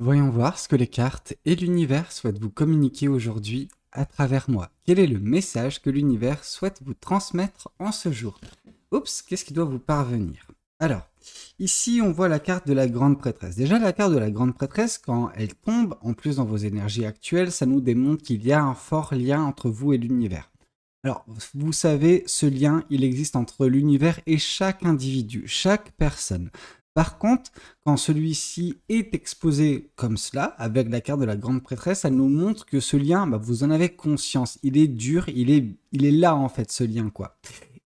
Voyons voir ce que les cartes et l'univers souhaitent vous communiquer aujourd'hui à travers moi. Quel est le message que l'univers souhaite vous transmettre en ce jour? Oups, qu'est-ce qui doit vous parvenir? Alors, ici on voit la carte de la grande prêtresse. Déjà la carte de la grande prêtresse, quand elle tombe, en plus dans vos énergies actuelles, ça nous démontre qu'il y a un fort lien entre vous et l'univers. Alors, vous savez, ce lien, il existe entre l'univers et chaque individu, chaque personne. Par contre, quand celui-ci est exposé comme cela, avec la carte de la grande prêtresse, ça nous montre que ce lien, vous en avez conscience. Il est dur, il est là en fait, ce lien, quoi.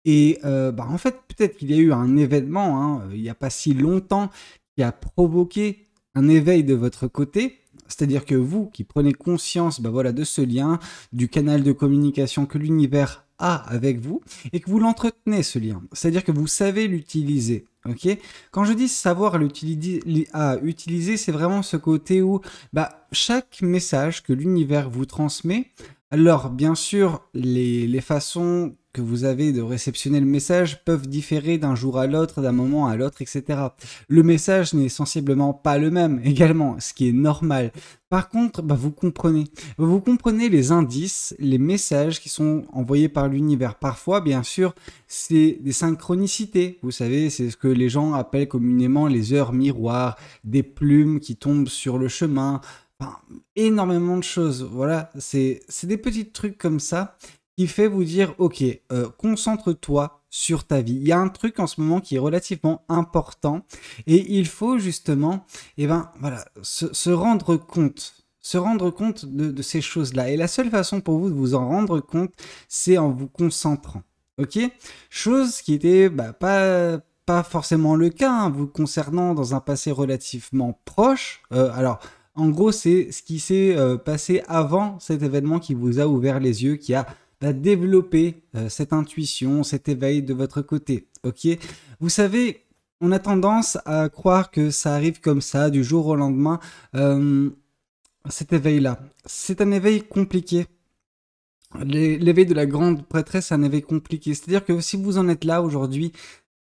Et en fait, peut-être qu'il y a eu un événement, hein, il n'y a pas si longtemps, qui a provoqué un éveil de votre côté. C'est-à-dire que vous qui prenez conscience voilà, de ce lien, du canal de communication que l'univers a avec vous, et que vous l'entretenez, ce lien. C'est-à-dire que vous savez l'utiliser. Okay, quand je dis savoir utiliser, c'est vraiment ce côté où chaque message que l'univers vous transmet, alors bien sûr, les façons que vous avez de réceptionner le message peuvent différer d'un jour à l'autre, d'un moment à l'autre, etc. Le message n'est sensiblement pas le même également, ce qui est normal. Par contre, vous comprenez. Vous comprenez les indices, les messages qui sont envoyés par l'univers. Parfois, bien sûr, c'est des synchronicités. Vous savez, c'est ce que les gens appellent communément les heures miroirs, des plumes qui tombent sur le chemin. Enfin, énormément de choses. Voilà, c'est des petits trucs comme ça qui fait vous dire, ok, concentre-toi sur ta vie. Il y a un truc en ce moment qui est relativement important et il faut justement, voilà, se rendre compte. Se rendre compte de ces choses-là. Et la seule façon pour vous de vous en rendre compte, c'est en vous concentrant. Ok? Chose qui était pas forcément le cas, hein, vous concernant dans un passé relativement proche. Alors, en gros, c'est ce qui s'est passé avant cet événement qui vous a ouvert les yeux, qui a développé cette intuition, cet éveil de votre côté. Ok? Vous savez, on a tendance à croire que ça arrive comme ça, du jour au lendemain, cet éveil-là. C'est un éveil compliqué. L'éveil de la grande prêtresse, c'est un éveil compliqué. C'est-à-dire que si vous en êtes là aujourd'hui,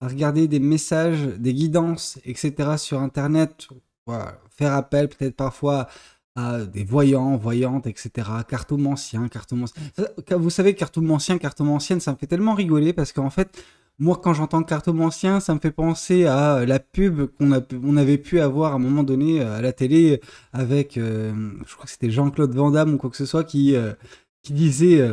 à regarder des messages, des guidances, etc. sur Internet, voilà, faire appel peut-être parfois à des voyants, voyantes, etc. Cartomanciens, cartomanciens. Vous savez, cartomancien, cartomancienne, ça me fait tellement rigoler parce qu'en fait, moi, quand j'entends cartomancien, ça me fait penser à la pub on avait pu avoir à un moment donné à la télé avec, je crois que c'était Jean-Claude Van Damme ou quoi que ce soit, qui disait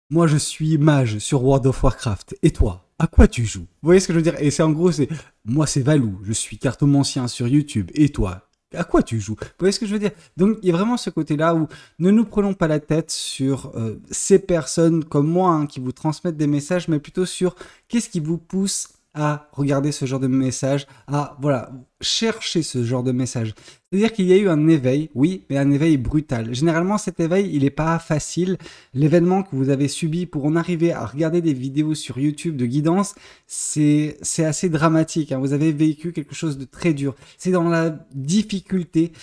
moi je suis mage sur World of Warcraft, et toi, à quoi tu joues? Vous voyez ce que je veux dire? Et c'est en gros, c'est moi c'est Valou, je suis cartomancien sur YouTube, et toi, à quoi tu joues? Vous voyez ce que je veux dire? Donc il y a vraiment ce côté-là où ne nous prenons pas la tête sur ces personnes comme moi hein, qui vous transmettent des messages, mais plutôt sur qu'est-ce qui vous pousse à regarder ce genre de message, à voilà, chercher ce genre de message. C'est-à-dire qu'il y a eu un éveil, oui, mais un éveil brutal. Généralement, cet éveil, il n'est pas facile. L'événement que vous avez subi pour en arriver à regarder des vidéos sur YouTube de guidance, c'est assez dramatique. Hein. Vous avez vécu quelque chose de très dur. C'est dans la difficulté,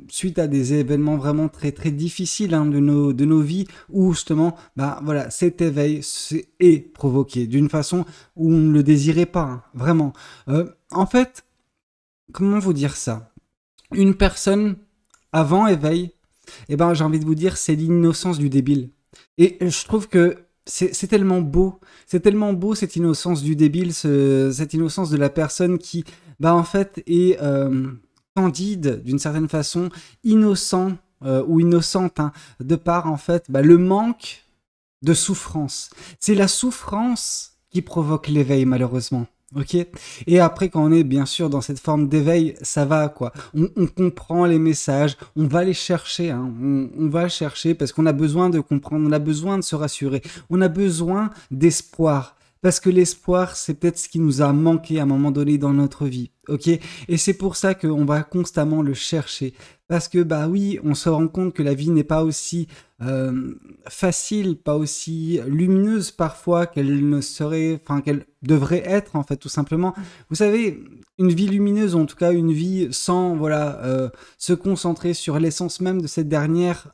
suite à des événements vraiment très très difficiles hein, de nos vies, où justement, voilà, cet éveil est provoqué d'une façon où on ne le désirait pas, hein, vraiment. En fait, comment vous dire ça? Une personne avant éveil, j'ai envie de vous dire, c'est l'innocence du débile. Et je trouve que c'est tellement beau cette innocence du débile, cette innocence de la personne qui, en fait, est candide d'une certaine façon, innocent ou innocente, hein, de par en fait le manque de souffrance. C'est la souffrance qui provoque l'éveil malheureusement. Ok. Et après, quand on est bien sûr dans cette forme d'éveil, ça va quoi. On comprend les messages, on va les chercher, hein. On va chercher parce qu'on a besoin de comprendre, on a besoin de se rassurer, on a besoin d'espoir. Parce que l'espoir, c'est peut-être ce qui nous a manqué à un moment donné dans notre vie, ok? Et c'est pour ça qu'on va constamment le chercher. Parce que, oui, on se rend compte que la vie n'est pas aussi facile, pas aussi lumineuse parfois qu'elle ne serait, enfin, qu'elle devrait être, en fait, tout simplement. Vous savez, une vie lumineuse, en tout cas, une vie sans, se concentrer sur l'essence même de cette dernière,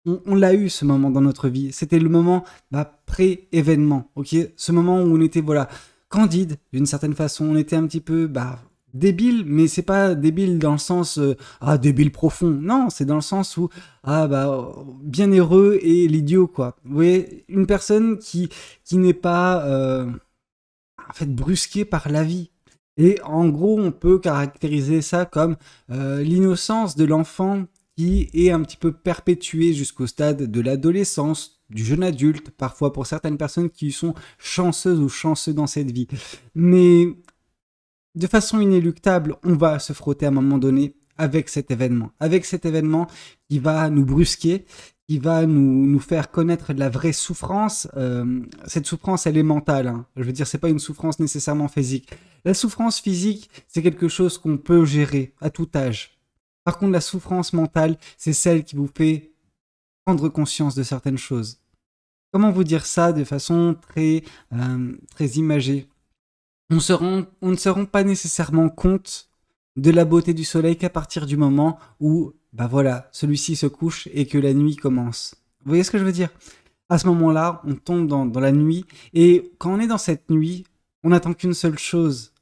on l'a eu ce moment dans notre vie. C'était le moment pré-événement, ok? Ce moment où on était candide d'une certaine façon. On était un petit peu débile, mais c'est pas débile dans le sens débile profond. Non, c'est dans le sens où bienheureux et l'idiot quoi. Vous voyez, une personne qui n'est pas en fait brusquée par la vie. Et en gros, on peut caractériser ça comme l'innocence de l'enfant qui est un petit peu perpétuée jusqu'au stade de l'adolescence, du jeune adulte, parfois pour certaines personnes qui sont chanceuses ou chanceux dans cette vie. Mais de façon inéluctable, on va se frotter à un moment donné avec cet événement qui va nous brusquer, qui va nous faire connaître de la vraie souffrance. Cette souffrance, elle est mentale. Hein. Je veux dire, c'est pas une souffrance nécessairement physique. La souffrance physique, c'est quelque chose qu'on peut gérer à tout âge. Par contre, la souffrance mentale, c'est celle qui vous fait prendre conscience de certaines choses. Comment vous dire ça de façon très imagée? On ne se rend pas nécessairement compte de la beauté du soleil qu'à partir du moment où, celui-ci se couche et que la nuit commence. Vous voyez ce que je veux dire? À ce moment-là, on tombe dans la nuit, et quand on est dans cette nuit, on n'attend qu'une seule chose,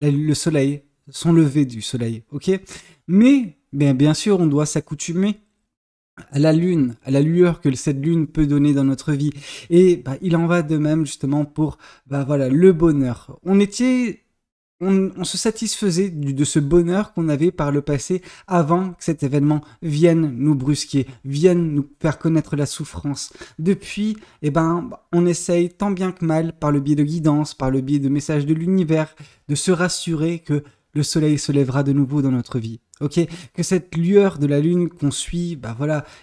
le soleil, son lever du soleil, ok? Mais, bien sûr, on doit s'accoutumer à la lune, à la lueur que cette lune peut donner dans notre vie. Et il en va de même justement pour le bonheur. On se satisfaisait de ce bonheur qu'on avait par le passé avant que cet événement vienne nous brusquer, vienne nous faire connaître la souffrance. Depuis, on essaye tant bien que mal, par le biais de guidance, par le biais de messages de l'univers, de se rassurer que le soleil se lèvera de nouveau dans notre vie. Ok, que cette lueur de la lune qu'on suit,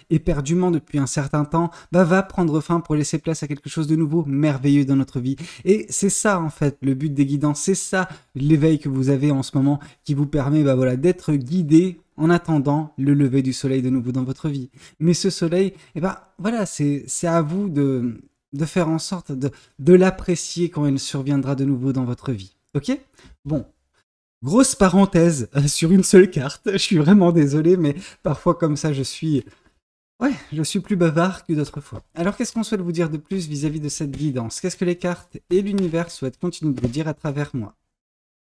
éperdument depuis un certain temps, va prendre fin pour laisser place à quelque chose de nouveau, merveilleux dans notre vie. Et c'est ça en fait le but des guidances, c'est ça l'éveil que vous avez en ce moment qui vous permet d'être guidé en attendant le lever du soleil de nouveau dans votre vie. Mais ce soleil, c'est à vous de faire en sorte de l'apprécier quand il surviendra de nouveau dans votre vie. Ok ? Bon. Grosse parenthèse sur une seule carte, je suis vraiment désolé, mais parfois comme ça je suis plus bavard que d'autres fois. Alors qu'est-ce qu'on souhaite vous dire de plus vis-à-vis de cette guidance? Qu'est-ce que les cartes et l'univers souhaitent continuer de vous dire à travers moi?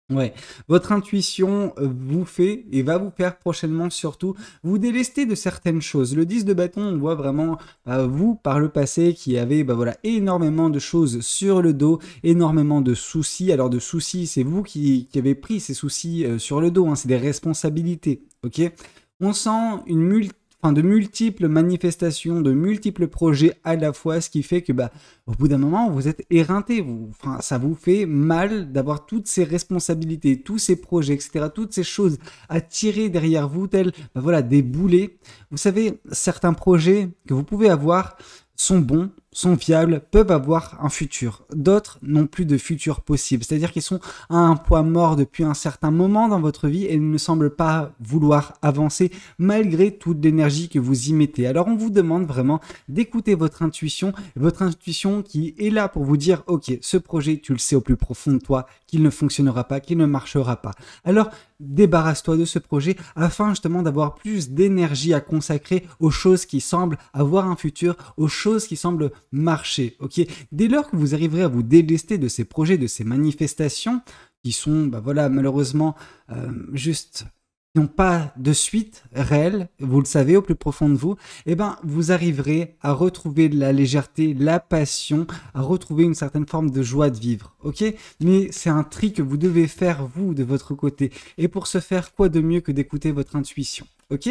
Ouais, votre intuition vous fait et va vous faire prochainement surtout vous délester de certaines choses. Le 10 de bâton, on voit vraiment vous par le passé qui avez énormément de choses sur le dos, énormément de soucis. Alors de soucis, c'est vous qui avez pris ces soucis sur le dos, hein, c'est des responsabilités, ok? On sent de multiples manifestations, de multiples projets à la fois, ce qui fait que au bout d'un moment, vous êtes éreinté. Ça vous fait mal d'avoir toutes ces responsabilités, tous ces projets, etc., toutes ces choses à tirer derrière vous, tels des boulets. Vous savez, certains projets que vous pouvez avoir sont bons, sont viables, peuvent avoir un futur. D'autres n'ont plus de futur possible. C'est-à-dire qu'ils sont à un point mort depuis un certain moment dans votre vie et ne semblent pas vouloir avancer malgré toute l'énergie que vous y mettez. Alors on vous demande vraiment d'écouter votre intuition qui est là pour vous dire « Ok, ce projet, tu le sais au plus profond de toi, qu'il ne fonctionnera pas, qu'il ne marchera pas. » Alors débarrasse-toi de ce projet afin justement d'avoir plus d'énergie à consacrer aux choses qui semblent avoir un futur, aux choses qui semblent marcher, ok? Dès lors que vous arriverez à vous délester de ces projets, de ces manifestations qui sont, malheureusement, juste qui n'ont pas de suite réelle, vous le savez au plus profond de vous, vous arriverez à retrouver de la légèreté, la passion, à retrouver une certaine forme de joie de vivre, ok? Mais c'est un tri que vous devez faire vous de votre côté. Et pour ce faire, quoi de mieux que d'écouter votre intuition, ok?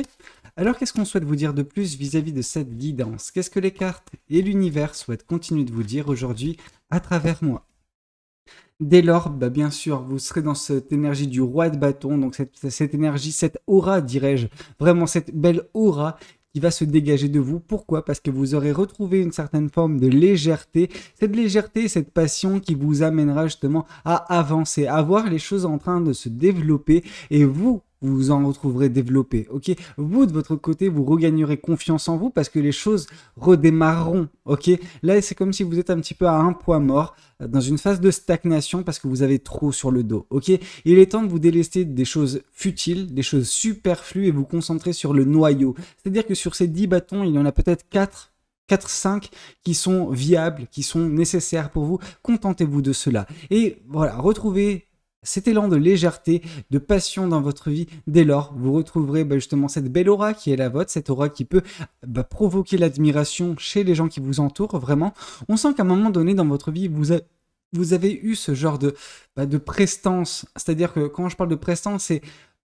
Alors qu'est-ce qu'on souhaite vous dire de plus vis-à-vis de cette guidance? Qu'est-ce que les cartes et l'univers souhaitent continuer de vous dire aujourd'hui à travers moi? Dès lors, bien sûr, vous serez dans cette énergie du roi de bâton, donc cette énergie, cette aura, dirais-je, vraiment cette belle aura qui va se dégager de vous. Pourquoi? Parce que vous aurez retrouvé une certaine forme de légèreté, cette passion qui vous amènera justement à avancer, à voir les choses en train de se développer et vous en retrouverez développé, ok? Vous, de votre côté, vous regagnerez confiance en vous parce que les choses redémarreront, ok? Là, c'est comme si vous êtes un petit peu à un point mort, dans une phase de stagnation parce que vous avez trop sur le dos, ok? Il est temps de vous délester des choses futiles, des choses superflues et vous concentrer sur le noyau. C'est-à-dire que sur ces 10 bâtons, il y en a peut-être 4-5 qui sont viables, qui sont nécessaires pour vous. Contentez-vous de cela. Et voilà, retrouvez cet élan de légèreté, de passion dans votre vie. Dès lors, vous retrouverez justement cette belle aura qui est la vôtre, cette aura qui peut provoquer l'admiration chez les gens qui vous entourent, vraiment. On sent qu'à un moment donné dans votre vie, vous avez eu ce genre de prestance. C'est-à-dire que quand je parle de prestance, c'est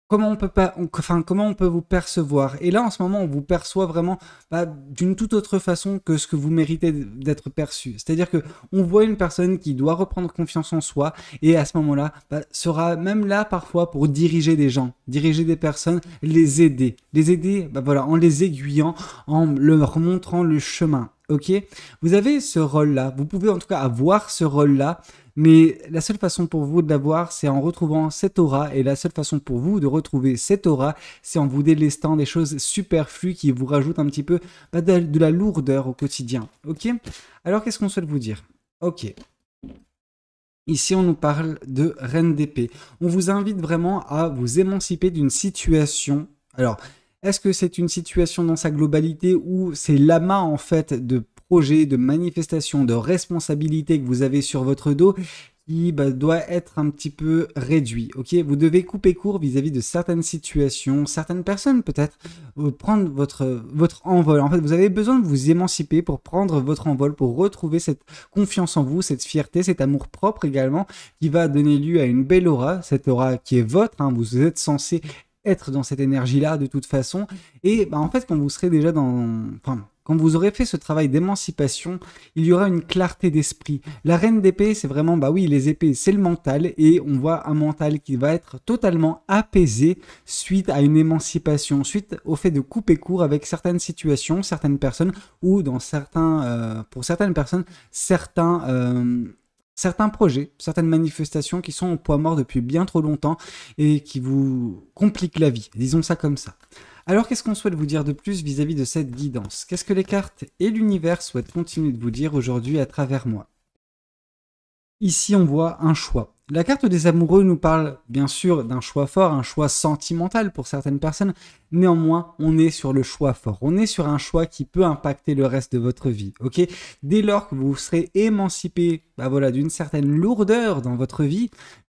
comment on peut vous percevoir. Et là, en ce moment, on vous perçoit vraiment d'une toute autre façon que ce que vous méritez d'être perçu. C'est-à-dire que on voit une personne qui doit reprendre confiance en soi et à ce moment-là, sera même là parfois pour diriger des gens, diriger des personnes, les aider. Les aider, voilà, en les aiguillant, en leur montrant le chemin. Ok, vous avez ce rôle-là, vous pouvez en tout cas avoir ce rôle-là, mais la seule façon pour vous de l'avoir, c'est en retrouvant cette aura, et la seule façon pour vous de retrouver cette aura, c'est en vous délestant des choses superflues qui vous rajoutent un petit peu de la lourdeur au quotidien. Ok, alors qu'est-ce qu'on souhaite vous dire? Ok. Ici, on nous parle de reine d'épée. On vous invite vraiment à vous émanciper d'une situation. Alors, est-ce que c'est une situation dans sa globalité ou c'est l'amas en fait de projets, de manifestations, de responsabilités que vous avez sur votre dos qui doit être un petit peu réduit, ok? Vous devez couper court vis-à-vis de certaines situations, certaines personnes peut-être, prendre votre envol. En fait, vous avez besoin de vous émanciper pour prendre votre envol, pour retrouver cette confiance en vous, cette fierté, cet amour propre également, qui va donner lieu à une belle aura, cette aura qui est votre, hein, vous êtes censé être dans cette énergie-là de toute façon. Et en fait, quand vous serez déjà quand vous aurez fait ce travail d'émancipation, il y aura une clarté d'esprit. La reine d'épée, c'est vraiment, oui, les épées, c'est le mental, et on voit un mental qui va être totalement apaisé suite à une émancipation, suite au fait de couper court avec certaines situations, certaines personnes, ou pour certaines personnes, certains projets, certaines manifestations qui sont au point mort depuis bien trop longtemps et qui vous compliquent la vie, disons ça comme ça. Alors qu'est-ce qu'on souhaite vous dire de plus vis-à-vis de cette guidance? Qu'est-ce que les cartes et l'univers souhaitent continuer de vous dire aujourd'hui à travers moi? Ici, on voit un choix. La carte des amoureux nous parle bien sûr d'un choix fort, un choix sentimental pour certaines personnes. Néanmoins, on est sur le choix fort. On est sur un choix qui peut impacter le reste de votre vie. Ok, dès lors que vous serez émancipé d'une certaine lourdeur dans votre vie,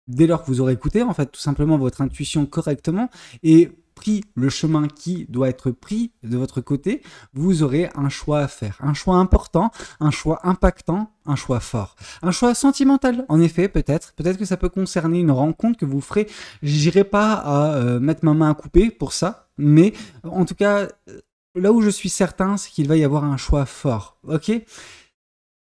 dès lors que vous aurez écouté en fait tout simplement votre intuition correctement et pris le chemin qui doit être pris de votre côté, vous aurez un choix à faire. Un choix important, un choix impactant, un choix fort. Un choix sentimental, en effet, peut-être. Peut-être que ça peut concerner une rencontre que vous ferez. J'irai pas à mettre ma main à couper pour ça, mais en tout cas, là où je suis certain, c'est qu'il va y avoir un choix fort. Ok ?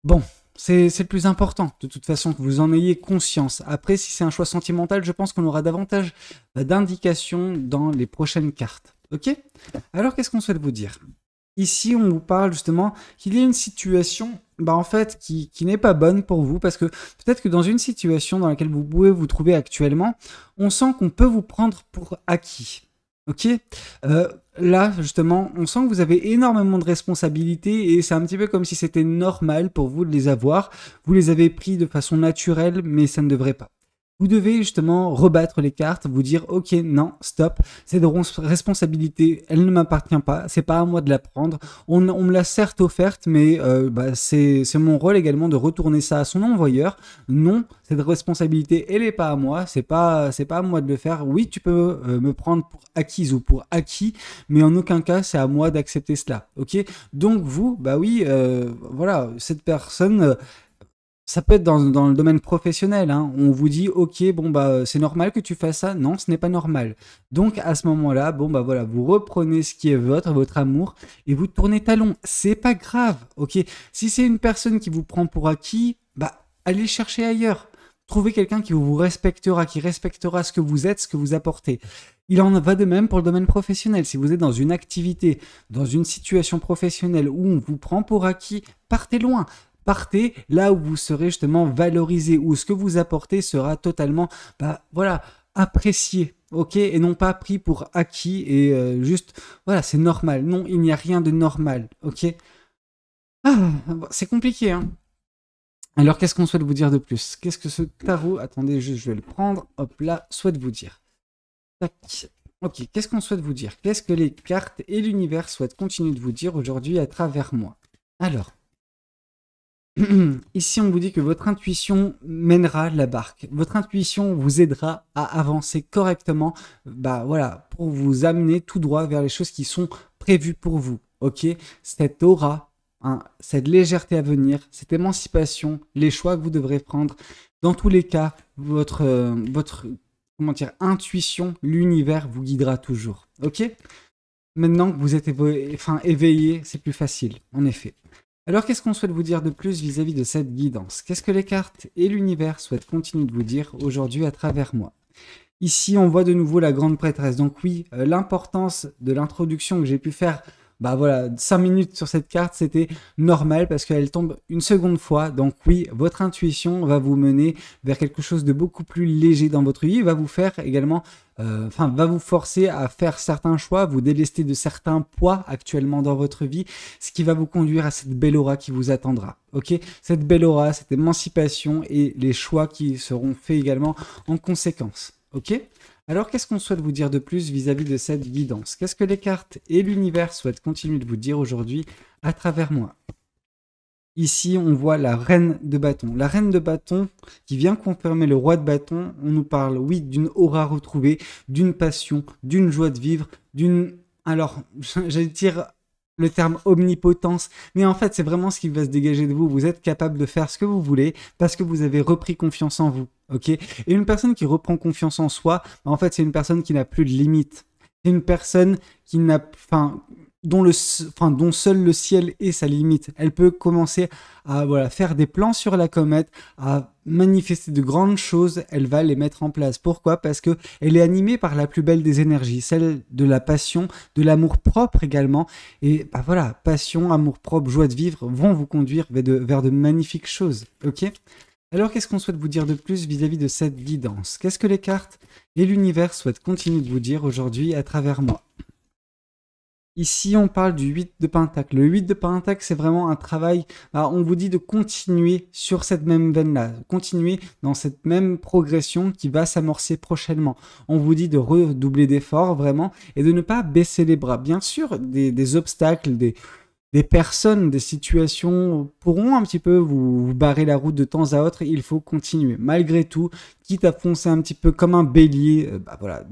Bon. C'est le plus important, de toute façon, que vous en ayez conscience. Après, si c'est un choix sentimental, je pense qu'on aura davantage d'indications dans les prochaines cartes. Ok? Alors, qu'est-ce qu'on souhaite vous dire? Ici, on vous parle justement qu'il y a une situation en fait, qui n'est pas bonne pour vous, parce que peut-être que dans une situation dans laquelle vous pouvez vous trouver actuellement, on sent qu'on peut vous prendre pour acquis. Ok, là, justement, on sent que vous avez énormément de responsabilités et c'est un petit peu comme si c'était normal pour vous de les avoir. Vous les avez pris de façon naturelle, mais ça ne devrait pas. Vous devez justement rebattre les cartes, vous dire ok, non, stop, cette responsabilité, elle ne m'appartient pas, c'est pas à moi de la prendre. On me l'a certes offerte, mais c'est mon rôle également de retourner ça à son envoyeur. Non, cette responsabilité, elle est pas à moi, c'est pas à moi de le faire. Oui, tu peux me prendre pour acquise ou pour acquis, mais en aucun cas c'est à moi d'accepter cela. Ok, donc vous, voilà, cette personne. Ça peut être dans le domaine professionnel, hein. On vous dit, ok, c'est normal que tu fasses ça. Non, ce n'est pas normal. Donc, à ce moment-là, voilà, vous reprenez ce qui est votre amour, et vous tournez talon. C'est pas grave, ok? Si c'est une personne qui vous prend pour acquis, allez chercher ailleurs. Trouvez quelqu'un qui vous respectera, qui respectera ce que vous êtes, ce que vous apportez. Il en va de même pour le domaine professionnel. Si vous êtes dans une activité, dans une situation professionnelle où on vous prend pour acquis, partez loin. Partez là où vous serez justement valorisé, où ce que vous apportez sera totalement, apprécié, ok, et non pas pris pour acquis et juste, voilà, c'est normal. Non, il n'y a rien de normal, ok. C'est compliqué, hein. Alors, qu'est-ce qu'on souhaite vous dire de plus? Qu'est-ce que ce tarot, attendez, je vais le prendre, hop là, souhaite vous dire? Tac. Ok, qu'est-ce qu'on souhaite vous dire? Qu'est-ce que les cartes et l'univers souhaitent continuer de vous dire aujourd'hui à travers moi? Alors, Ici, on vous dit que votre intuition mènera la barque. Votre intuition vous aidera à avancer correctement, bah voilà, pour vous amener tout droit vers les choses qui sont prévues pour vous. Ok, cette aura, hein, cette légèreté à venir, cette émancipation, les choix que vous devrez prendre. Dans tous les cas, votre comment dire, intuition, l'univers vous guidera toujours. Ok. Maintenant que vous êtes éveillé, c'est plus facile, en effet. Alors, qu'est-ce qu'on souhaite vous dire de plus vis-à-vis de cette guidance? Qu'est-ce que les cartes et l'univers souhaitent continuer de vous dire aujourd'hui à travers moi? Ici, on voit de nouveau la grande prêtresse. Donc oui, l'importance de l'introduction que j'ai pu faire, bah voilà, 5 minutes sur cette carte, c'était normal parce qu'elle tombe une seconde fois. Donc oui, votre intuition va vous mener vers quelque chose de beaucoup plus léger dans votre vie, va vous faire également, va vous forcer à faire certains choix, vous délester de certains poids actuellement dans votre vie, ce qui va vous conduire à cette belle aura qui vous attendra. Ok, cette belle aura, cette émancipation et les choix qui seront faits également en conséquence. Ok? Alors, qu'est-ce qu'on souhaite vous dire de plus vis-à-vis de cette guidance? Qu'est-ce que les cartes et l'univers souhaitent continuer de vous dire aujourd'hui à travers moi? Ici, on voit la reine de bâton. La reine de bâton qui vient confirmer le roi de bâton. On nous parle, oui, d'une aura retrouvée, d'une passion, d'une joie de vivre, d'une... Alors, j'allais dire le terme omnipotence, mais en fait, c'est vraiment ce qui va se dégager de vous. Vous êtes capable de faire ce que vous voulez parce que vous avez repris confiance en vous. Ok. Et une personne qui reprend confiance en soi, en fait, c'est une personne qui n'a plus de limites. C'est une personne qui n'a, dont seul le ciel est sa limite. Elle peut commencer à faire des plans sur la comète, à manifester de grandes choses. Elle va les mettre en place. Pourquoi? Parce que elle est animée par la plus belle des énergies, celle de la passion, de l'amour propre également. Et passion, amour propre, joie de vivre vont vous conduire vers de magnifiques choses. Ok? Alors, qu'est-ce qu'on souhaite vous dire de plus vis-à-vis de cette guidance? Qu'est-ce que les cartes et l'univers souhaitent continuer de vous dire aujourd'hui à travers moi? Ici, on parle du 8 de Pentacle. Le 8 de Pentacle, c'est vraiment un travail. On vous dit de continuer sur cette même veine-là, continuer dans cette même progression qui va s'amorcer prochainement. On vous dit de redoubler d'efforts, vraiment, et de ne pas baisser les bras. Bien sûr, des obstacles, des personnes, des situations pourront un petit peu vous barrer la route de temps à autre. Il faut continuer. Malgré tout, quitte à foncer un petit peu comme un bélier,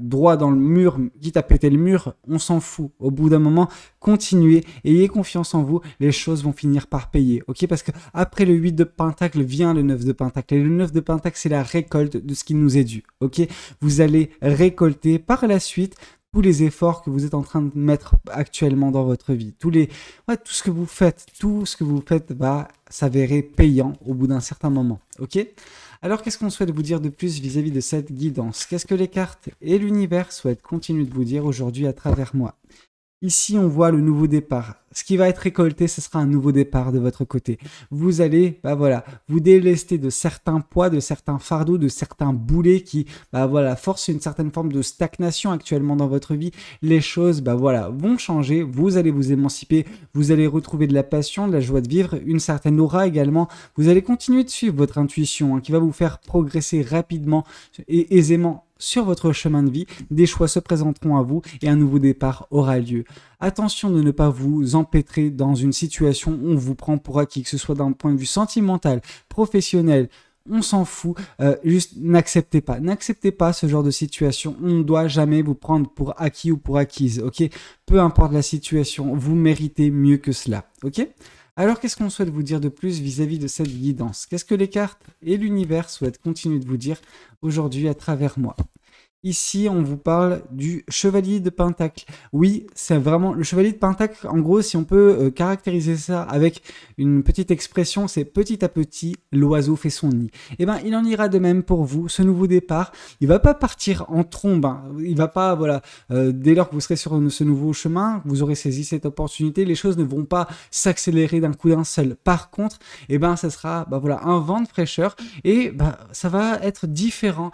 droit dans le mur, quitte à péter le mur, on s'en fout. Au bout d'un moment, continuez, ayez confiance en vous, les choses vont finir par payer. Ok? Parce que après le 8 de Pentacle vient le 9 de Pentacle. Et le 9 de Pentacle, c'est la récolte de ce qui nous est dû. Ok? Vous allez récolter par la suite tous les efforts que vous êtes en train de mettre actuellement dans votre vie, tout ce que vous faites va s'avérer payant au bout d'un certain moment. Ok? Alors, qu'est-ce qu'on souhaite vous dire de plus vis-à-vis de cette guidance? Qu'est-ce que les cartes et l'univers souhaitent continuer de vous dire aujourd'hui à travers moi? Ici, on voit le nouveau départ. Ce qui va être récolté, ce sera un nouveau départ de votre côté. Vous allez, vous délester de certains poids, de certains fardeaux, de certains boulets qui, forcent une certaine forme de stagnation actuellement dans votre vie. Les choses, vont changer. Vous allez vous émanciper. Vous allez retrouver de la passion, de la joie de vivre, une certaine aura également. Vous allez continuer de suivre votre intuition, qui va vous faire progresser rapidement et aisément sur votre chemin de vie. Des choix se présenteront à vous et un nouveau départ aura lieu. Attention de ne pas vous empêtrer dans une situation où on vous prend pour acquis, que ce soit d'un point de vue sentimental, professionnel, on s'en fout, juste n'acceptez pas ce genre de situation. On ne doit jamais vous prendre pour acquis ou pour acquise, ok? Peu importe la situation, vous méritez mieux que cela, ok? Alors, qu'est-ce qu'on souhaite vous dire de plus vis-à-vis de cette guidance? Qu'est-ce que les cartes et l'univers souhaitent continuer de vous dire aujourd'hui à travers moi? Ici, on vous parle du chevalier de Pentacle. Oui, c'est vraiment le chevalier de Pentacle. En gros, si on peut caractériser ça avec une petite expression, c'est petit à petit, l'oiseau fait son nid. Et ben, il en ira de même pour vous. Ce nouveau départ, il va pas partir en trombe. Hein. Il va pas, dès lors que vous serez sur ce nouveau chemin, vous aurez saisi cette opportunité, les choses ne vont pas s'accélérer d'un coup d'un seul. Par contre, ça sera, un vent de fraîcheur et ça va être différent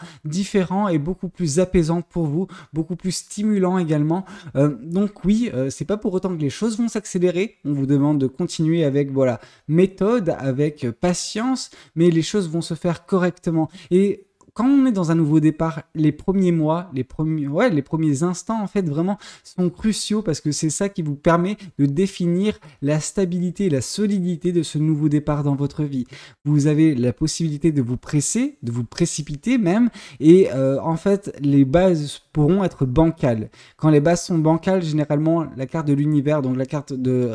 et beaucoup plus apaisant pour vous, beaucoup plus stimulant également. Donc oui, c'est pas pour autant que les choses vont s'accélérer. On vous demande de continuer avec méthode, avec patience, mais les choses vont se faire correctement. Et quand on est dans un nouveau départ, les premiers mois, les premiers instants, en fait, vraiment, sont cruciaux parce que c'est ça qui vous permet de définir la stabilité et la solidité de ce nouveau départ dans votre vie. Vous avez la possibilité de vous presser, de vous précipiter même, et en fait, les bases pourront être bancales. Quand les bases sont bancales, généralement, la carte de l'univers, donc la carte de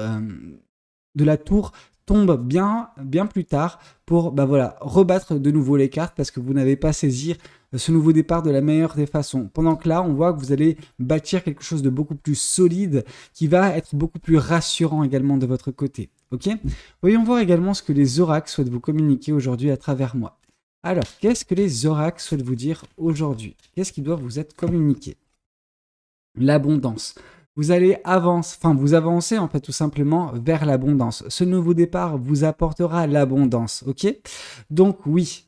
la tour, tombe bien plus tard pour rebattre de nouveau les cartes parce que vous n'avez pas saisi ce nouveau départ de la meilleure des façons. Pendant que là, on voit que vous allez bâtir quelque chose de beaucoup plus solide qui va être beaucoup plus rassurant également de votre côté. Ok ? Voyons voir également ce que les oracles souhaitent vous communiquer aujourd'hui à travers moi. Alors, qu'est-ce que les oracles souhaitent vous dire aujourd'hui? Qu'est-ce qui doit vous être communiqué? L'abondance. Vous allez vous avancez en fait tout simplement vers l'abondance. Ce nouveau départ vous apportera l'abondance, ok? Donc oui,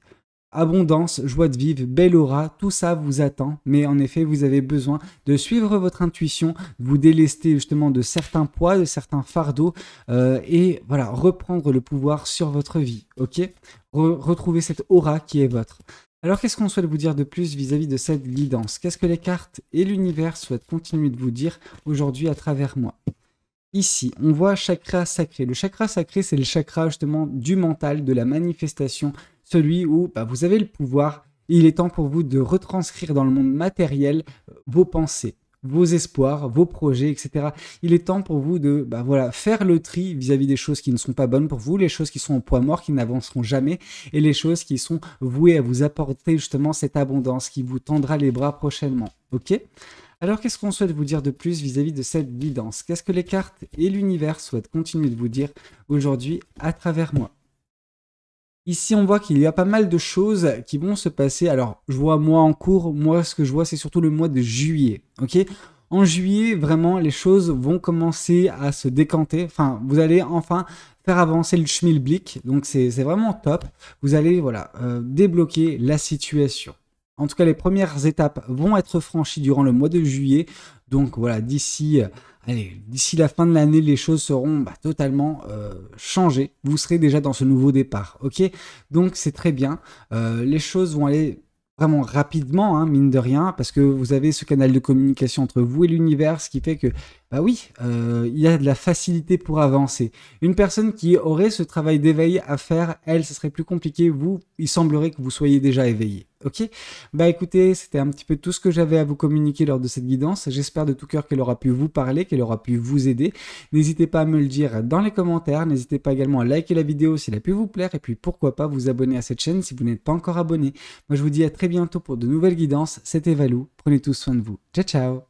abondance, joie de vivre, belle aura, tout ça vous attend, mais en effet, vous avez besoin de suivre votre intuition, vous délester justement de certains poids, de certains fardeaux, et voilà, reprendre le pouvoir sur votre vie, ok? Retrouver cette aura qui est votre. Alors, qu'est-ce qu'on souhaite vous dire de plus vis-à-vis de cette guidance? Qu'est-ce que les cartes et l'univers souhaitent continuer de vous dire aujourd'hui à travers moi? Ici, on voit chakra sacré. Le chakra sacré, c'est le chakra justement du mental, de la manifestation, celui où vous avez le pouvoir et il est temps pour vous de retranscrire dans le monde matériel vos pensées, vos espoirs, vos projets, etc. Il est temps pour vous de faire le tri vis-à-vis des choses qui ne sont pas bonnes pour vous, les choses qui sont au poids mort, qui n'avanceront jamais, et les choses qui sont vouées à vous apporter justement cette abondance qui vous tendra les bras prochainement. Ok ? Alors, qu'est-ce qu'on souhaite vous dire de plus vis-à-vis de cette guidance? Qu'est-ce que les cartes et l'univers souhaitent continuer de vous dire aujourd'hui à travers moi? Ici, on voit qu'il y a pas mal de choses qui vont se passer. Alors, je vois moi en cours. Moi, ce que je vois, c'est surtout le mois de juillet. Ok ? En juillet, vraiment, les choses vont commencer à se décanter. Enfin, vous allez enfin faire avancer le schmilblick. Donc, c'est vraiment top. Vous allez débloquer la situation. En tout cas, les premières étapes vont être franchies durant le mois de juillet. Donc voilà, d'ici la fin de l'année, les choses seront totalement changées. Vous serez déjà dans ce nouveau départ, ok? Donc c'est très bien. Les choses vont aller vraiment rapidement, hein, mine de rien, parce que vous avez ce canal de communication entre vous et l'univers, ce qui fait que, il y a de la facilité pour avancer. Une personne qui aurait ce travail d'éveil à faire, elle, ce serait plus compliqué. Vous, il semblerait que vous soyez déjà éveillé. Ok, écoutez, c'était un petit peu tout ce que j'avais à vous communiquer lors de cette guidance. J'espère de tout cœur qu'elle aura pu vous parler, qu'elle aura pu vous aider. N'hésitez pas à me le dire dans les commentaires. N'hésitez pas également à liker la vidéo si elle a pu vous plaire. Et puis pourquoi pas vous abonner à cette chaîne si vous n'êtes pas encore abonné. Moi je vous dis à très bientôt pour de nouvelles guidances. C'était Valou. Prenez tous soin de vous. Ciao ciao.